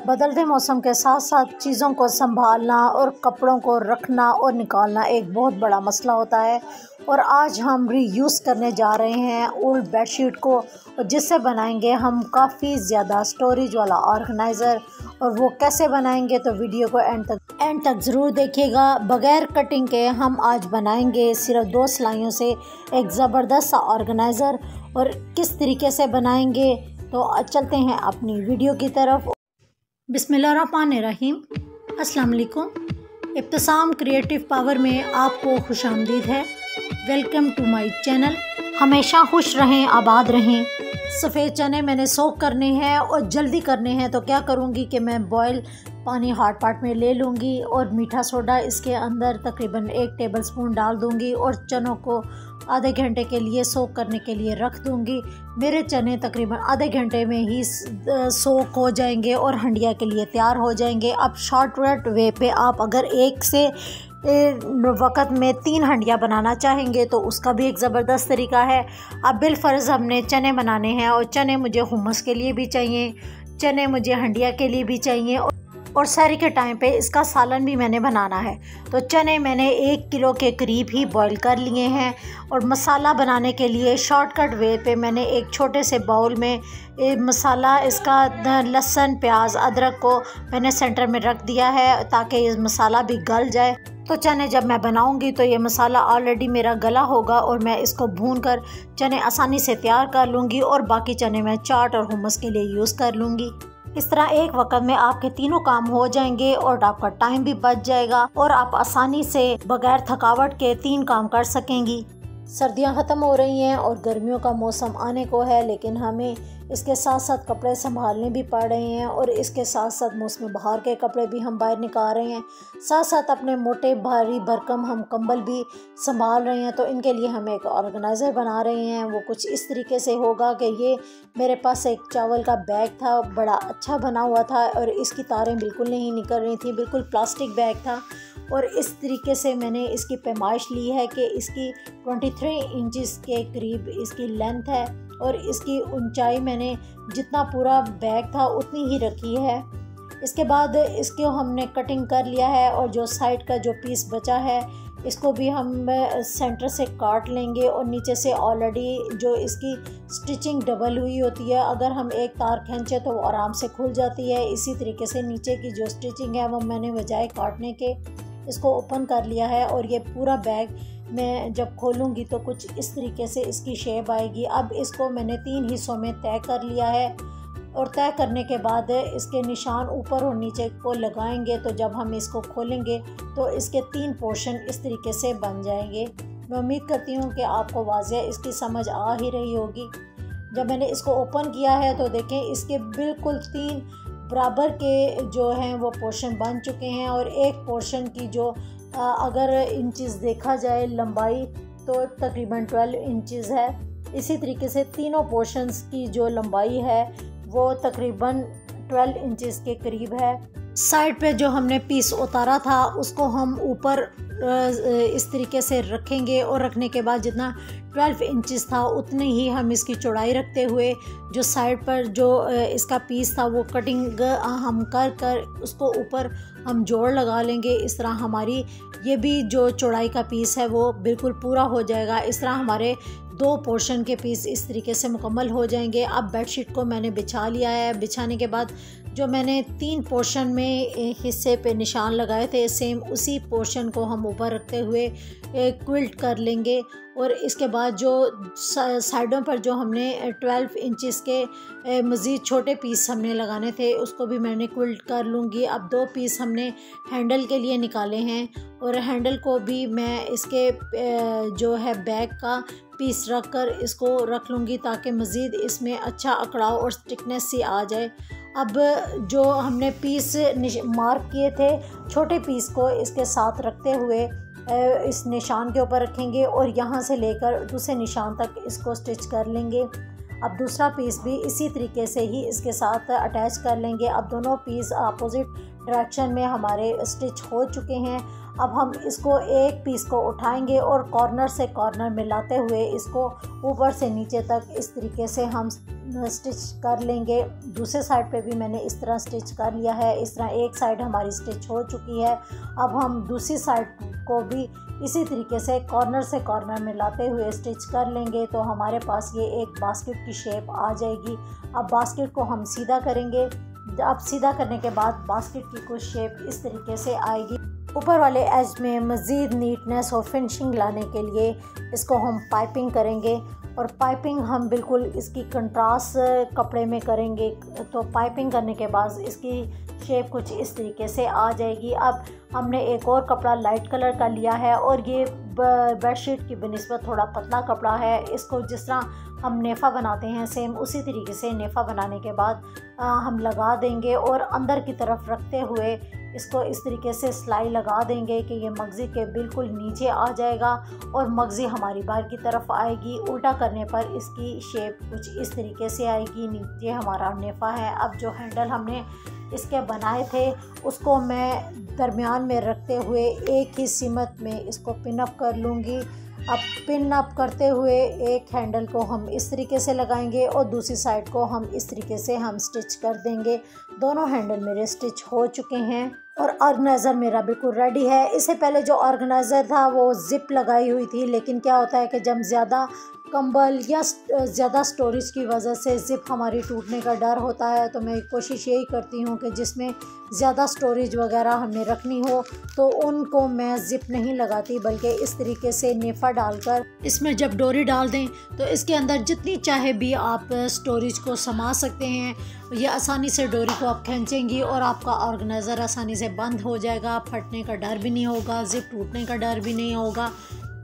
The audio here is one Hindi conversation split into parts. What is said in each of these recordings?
बदलते मौसम के साथ साथ चीज़ों को संभालना और कपड़ों को रखना और निकालना एक बहुत बड़ा मसला होता है। और आज हम रीयूज़ करने जा रहे हैं ओल्ड बेडशीट को, जिससे बनाएंगे हम काफ़ी ज़्यादा स्टोरेज वाला ऑर्गेनाइज़र। और वो कैसे बनाएंगे तो वीडियो को एंड तक ज़रूर देखिएगा। बग़ैर कटिंग के हम आज बनाएंगे सिर्फ 2 सिलाइयों से एक ज़बरदस्त सा ऑर्गेनाइज़र। और किस तरीके से बनाएंगे तो चलते हैं अपनी वीडियो की तरफ। बिस्मिल्लाहिर्रहमानिर्रहीम। अस्सलाम वालेकुम। इब्तिसाम क्रिएटिव पावर में आपको खुशामदीद है। Welcome to my channel. हमेशा खुश रहें, आबाद रहें। सफ़ेद चने मैंने सोक करने हैं और जल्दी करने हैं, तो क्या करूँगी कि मैं बॉयल पानी हॉट पॉट में ले लूँगी और मीठा सोडा इसके अंदर तकरीबन 1 टेबलस्पून डाल दूँगी और चनों को आधे घंटे के लिए सोक करने के लिए रख दूँगी। मेरे चने तकरीबन आधे घंटे में ही सोक हो जाएंगे और हंडिया के लिए तैयार हो जाएंगे। अब शॉर्टकट वे पे आप अगर एक से वक़्त में 3 हंडिया बनाना चाहेंगे तो उसका भी एक ज़बरदस्त तरीका है। अब बिलफ़र्ज़ हमने चने बनाने हैं और चने मुझे हुम्मस के लिए भी चाहिए, चने मुझे हंडिया के लिए भी चाहिए और सहरी के टाइम पे इसका सालन भी मैंने बनाना है। तो चने मैंने 1 किलो के करीब ही बॉईल कर लिए हैं। और मसाला बनाने के लिए शॉर्टकट वे पे मैंने एक छोटे से बाउल में मसाला इसका लहसुन, प्याज, अदरक को मैंने सेंटर में रख दिया है ताकि ये मसाला भी गल जाए। तो चने जब मैं बनाऊंगी तो ये मसाला ऑलरेडी मेरा गला होगा और मैं इसको भून कर चने आसानी से तैयार कर लूँगी और बाकी चने मैं चाट और हुम्मस के लिए यूज़ कर लूँगी। इस तरह एक वक्त में आपके तीनों काम हो जाएंगे और आपका टाइम भी बच जाएगा और आप आसानी से बगैर थकावट के 3 काम कर सकेंगी। सर्दियां ख़त्म हो रही हैं और गर्मियों का मौसम आने को है, लेकिन हमें इसके साथ साथ कपड़े संभालने भी पड़ रहे हैं और इसके साथ साथ मौसम बहार के कपड़े भी हम बाहर निकाल रहे हैं। साथ साथ अपने मोटे भारी भरकम हम कंबल भी संभाल रहे हैं। तो इनके लिए हम एक ऑर्गेनाइज़र बना रहे हैं। वो कुछ इस तरीके से होगा कि ये मेरे पास एक चावल का बैग था, बड़ा अच्छा बना हुआ था और इसकी तारें बिल्कुल नहीं निकल रही थी, बिल्कुल प्लास्टिक बैग था। और इस तरीके से मैंने इसकी पैमाइश ली है कि इसकी 23 इंचेस के करीब इसकी लेंथ है और इसकी ऊंचाई मैंने जितना पूरा बैग था उतनी ही रखी है। इसके बाद इसको हमने कटिंग कर लिया है और जो साइड का जो पीस बचा है इसको भी हम सेंटर से काट लेंगे। और नीचे से ऑलरेडी जो इसकी स्टिचिंग डबल हुई होती है, अगर हम एक तार खींचे तो वो आराम से खुल जाती है। इसी तरीके से नीचे की जो स्टिचिंग है वो मैंने बजाय काटने के इसको ओपन कर लिया है। और ये पूरा बैग मैं जब खोलूँगी तो कुछ इस तरीके से इसकी शेप आएगी। अब इसको मैंने 3 हिस्सों में तय कर लिया है और तय करने के बाद इसके निशान ऊपर और नीचे को लगाएंगे तो जब हम इसको खोलेंगे तो इसके 3 पोर्शन इस तरीके से बन जाएंगे। मैं उम्मीद करती हूँ कि आपको वाज़ेह इसकी समझ आ ही रही होगी। जब मैंने इसको ओपन किया है तो देखें इसके बिल्कुल 3 बराबर के जो हैं वो पोर्शन बन चुके हैं और एक पोर्शन की जो अगर इंचेस देखा जाए लंबाई तो तकरीबन 12 इंचेस है। इसी तरीके से तीनों पोर्शंस की जो लंबाई है वो तकरीबन 12 इंचेस के करीब है। साइड पे जो हमने पीस उतारा था उसको हम ऊपर इस तरीके से रखेंगे और रखने के बाद जितना 12 इंचेस था उतनी ही हम इसकी चौड़ाई रखते हुए जो साइड पर जो इसका पीस था वो कटिंग हम कर उसको ऊपर हम जोड़ लगा लेंगे। इस तरह हमारी ये भी जो चौड़ाई का पीस है वो बिल्कुल पूरा हो जाएगा। इस तरह हमारे 2 पोर्शन के पीस इस तरीके से मुकम्मल हो जाएंगे। अब बेडशीट को मैंने बिछा लिया है। बिछाने के बाद जो मैंने 3 पोर्शन में हिस्से पे निशान लगाए थे सेम उसी पोर्शन को हम ऊपर रखते हुए क्विल्ट कर लेंगे। और इसके बाद जो साइडों पर जो हमने 12 इंचेस के मज़ीद छोटे पीस हमने लगाने थे उसको भी मैंने क्विल्ट कर लूँगी। अब 2 पीस हमने हैंडल के लिए निकाले हैं और हैंडल को भी मैं इसके जो है बैग का पीस रख कर इसको रख लूँगी ताकि मज़ीद इसमें अच्छा अकड़ाव और स्टिकनेस सी आ जाए। अब जो हमने पीस मार्क किए थे छोटे पीस को इसके साथ रखते हुए इस निशान के ऊपर रखेंगे और यहाँ से लेकर दूसरे निशान तक इसको स्टिच कर लेंगे। अब दूसरा पीस भी इसी तरीके से ही इसके साथ अटैच कर लेंगे। अब दोनों पीस अपोजिट डायरेक्शन में हमारे स्टिच हो चुके हैं। अब हम इसको एक पीस को उठाएंगे और कॉर्नर से कॉर्नर मिलाते हुए इसको ऊपर से नीचे तक इस तरीके से हम स्टिच कर लेंगे। दूसरे साइड पे भी मैंने इस तरह स्टिच कर लिया है। इस तरह एक साइड हमारी स्टिच हो चुकी है। अब हम दूसरी साइड को भी इसी तरीके से कॉर्नर से कॉर्नर में लाते हुए स्टिच कर लेंगे तो हमारे पास ये एक बास्केट की शेप आ जाएगी। अब बास्केट को हम सीधा करेंगे। अब सीधा करने के बाद बास्केट की कुछ शेप इस तरीके से आएगी। ऊपर वाले एज में मज़ीद नीटनेस और फिनिशिंग लाने के लिए इसको हम पाइपिंग करेंगे और पाइपिंग हम बिल्कुल इसकी कंट्रास्ट कपड़े में करेंगे। तो पाइपिंग करने के बाद इसकी शेप कुछ इस तरीके से आ जाएगी। अब हमने एक और कपड़ा लाइट कलर का लिया है और ये बेडशीट की बनिस्बत थोड़ा पतला कपड़ा है। इसको जिस तरह हम नेफ़ा बनाते हैं सेम उसी तरीके से नेफ़ा बनाने के बाद हम लगा देंगे और अंदर की तरफ रखते हुए इसको इस तरीके से सिलाई लगा देंगे कि ये मगज़ी के बिल्कुल नीचे आ जाएगा और मगज़ी हमारी बाहर की तरफ आएगी। उल्टा करने पर इसकी शेप कुछ इस तरीके से आएगी। नीचे हमारा नेफ़ा है। अब जो हैंडल हमने इसके बनाए थे उसको मैं दरमियान में रखते हुए एक ही सिमत में इसको पिन अप कर लूँगी। अब पिन अप करते हुए एक हैंडल को हम इस तरीके से लगाएंगे और दूसरी साइड को हम इस तरीके से हम स्टिच कर देंगे। दोनों हैंडल मेरे स्टिच हो चुके हैं और ऑर्गेनाइज़र मेरा बिल्कुल रेडी है। इससे पहले जो ऑर्गेनाइज़र था वो ज़िप लगाई हुई थी, लेकिन क्या होता है कि जब ज़्यादा कंबल या ज़्यादा स्टोरेज की वजह से ज़िप हमारी टूटने का डर होता है, तो मैं कोशिश यही करती हूँ कि जिसमें ज़्यादा स्टोरेज वगैरह हमें रखनी हो तो उनको मैं ज़िप नहीं लगाती, बल्कि इस तरीके से नेफ़ा डालकर इसमें जब डोरी डाल दें तो इसके अंदर जितनी चाहे भी आप स्टोरेज को समा सकते हैं। ये आसानी से डोरी को आप खींचेंगी और आपका ऑर्गेनाइज़र आसानी से बंद हो जाएगा। फटने का डर भी नहीं होगा, ज़िप टूटने का डर भी नहीं होगा।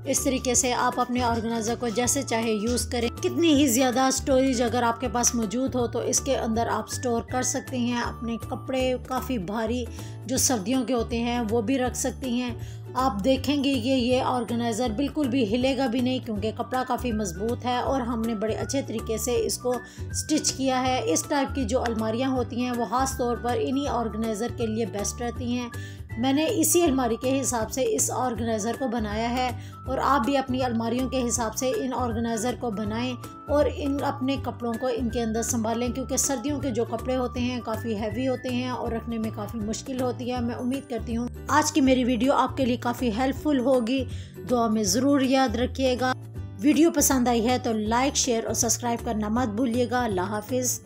इस तरीके से आप अपने ऑर्गेनाइज़र को जैसे चाहे यूज़ करें। कितनी ही ज़्यादा स्टोरेज अगर आपके पास मौजूद हो तो इसके अंदर आप स्टोर कर सकती हैं। अपने कपड़े काफ़ी भारी जो सर्दियों के होते हैं वो भी रख सकती हैं। आप देखेंगे कि ये ऑर्गेनाइज़र बिल्कुल भी हिलेगा भी नहीं क्योंकि कपड़ा काफ़ी मज़बूत है और हमने बड़े अच्छे तरीके से इसको स्टिच किया है। इस टाइप की जो अलमारियाँ होती हैं वो ख़ास तौर पर इन्हीं ऑर्गेनाइज़र के लिए बेस्ट रहती हैं। मैंने इसी अलमारी के हिसाब से इस ऑर्गेनाइज़र को बनाया है और आप भी अपनी अलमारियों के हिसाब से इन ऑर्गेनाइज़र को बनाएं और इन अपने कपड़ों को इनके अंदर संभालें, क्योंकि सर्दियों के जो कपड़े होते हैं काफ़ी हैवी होते हैं और रखने में काफ़ी मुश्किल होती है। मैं उम्मीद करती हूँ आज की मेरी वीडियो आपके लिए काफ़ी हेल्पफुल होगी। दुआ में ज़रूर याद रखिएगा। वीडियो पसंद आई है तो लाइक, शेयर और सब्सक्राइब करना मत भूलिएगा। अल्लाह हाफिज़।